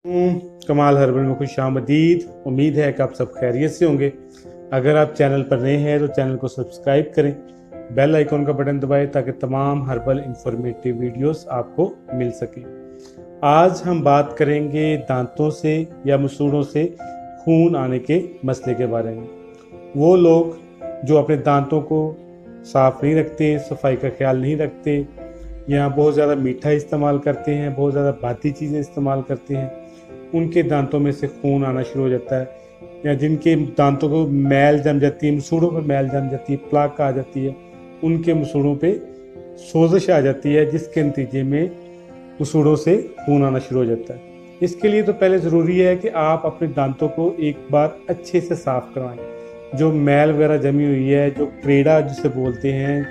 कमाल हर्बल में खुश आमदीद। उम्मीद है कि आप सब खैरियत से होंगे। अगर आप चैनल पर नए हैं तो चैनल को सब्सक्राइब करें, बेल आइकॉन का बटन दबाएं ताकि तमाम हर्बल इंफॉर्मेटिव वीडियोस आपको मिल सकें। आज हम बात करेंगे दांतों से या मसूड़ों से खून आने के मसले के बारे में। वो लोग जो अपने दांतों को साफ नहीं रखते, सफाई का ख्याल नहीं रखते, या बहुत ज़्यादा मीठा इस्तेमाल करते हैं, बहुत ज़्यादा बाती चीज़ें इस्तेमाल करते हैं, उनके दांतों में से खून आना शुरू हो जाता है। या जिनके दांतों को मैल जम जाती है, मसूड़ों पर मैल जम जाती है, प्लाक आ जाती है, उनके मसूड़ों पे सोजिश आ जाती है, जिसके नतीजे में मसूड़ों से खून आना शुरू हो जाता है। इसके लिए तो पहले ज़रूरी है कि आप अपने दांतों को एक बार अच्छे से साफ़ करवाएं। जो मैल वगैरह जमी हुई है, जो क्रेडा जिसे बोलते हैं,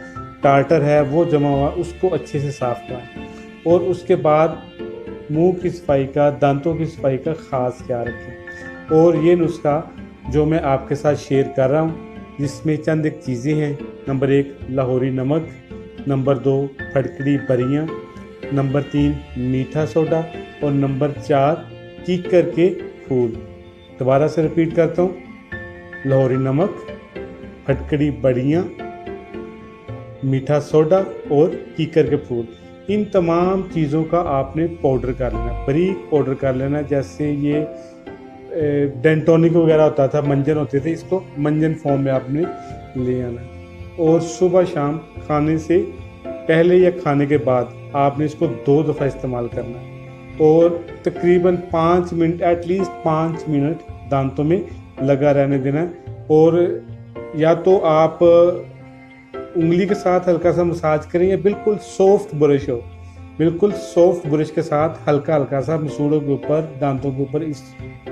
टार्टर है, वो जमा हुआ, उसको अच्छे से साफ़ कराएं। और उसके बाद मुंह की सफाई का, दांतों की सफाई का ख़ास ख्याल रखें। और ये नुस्खा जो मैं आपके साथ शेयर कर रहा हूँ, जिसमें चंद एक चीज़ें हैं। नंबर 1 लाहौरी नमक, नंबर 2 फटकड़ी बरियाँ, नंबर 3 मीठा सोडा और नंबर 4 कीकर के फूल। दोबारा से रिपीट करता हूँ, लाहौरी नमक, फटकड़ी बरियाँ, मीठा सोडा और कीकर के फूल। इन तमाम चीज़ों का आपने पाउडर कर लेना, बारीक पाउडर कर लेना। जैसे ये डेंटोनिक वगैरह होता था, मंजन होते थे, इसको मंजन फॉर्म में आपने ले आना। और सुबह शाम खाने से पहले या खाने के बाद आपने इसको 2 दफ़ा इस्तेमाल करना है। और तकरीबन 5 मिनट, एटलीस्ट 5 मिनट दांतों में लगा रहने देना है। और या तो आप उंगली के साथ हल्का सा मसाज करें, या बिल्कुल सॉफ्ट ब्रश हो, बिल्कुल सॉफ्ट ब्रश के साथ हल्का हल्का सा मसूड़ों के ऊपर, दांतों के ऊपर इस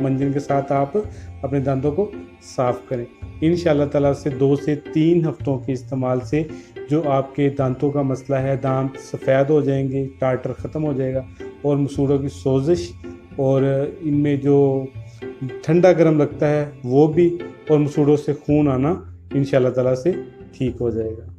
मंजन के साथ आप अपने दांतों को साफ़ करें। इंशाअल्लाह ताला से 2 से 3 हफ्तों के इस्तेमाल से जो आपके दांतों का मसला है, दांत सफ़ेद हो जाएंगे, टार्टर ख़त्म हो जाएगा, और मसूड़ों की सोजिश और इनमें जो ठंडा गर्म लगता है वो भी, और मसूड़ों से खून आना इंशाअल्लाह ताला से ठीक हो जाएगा।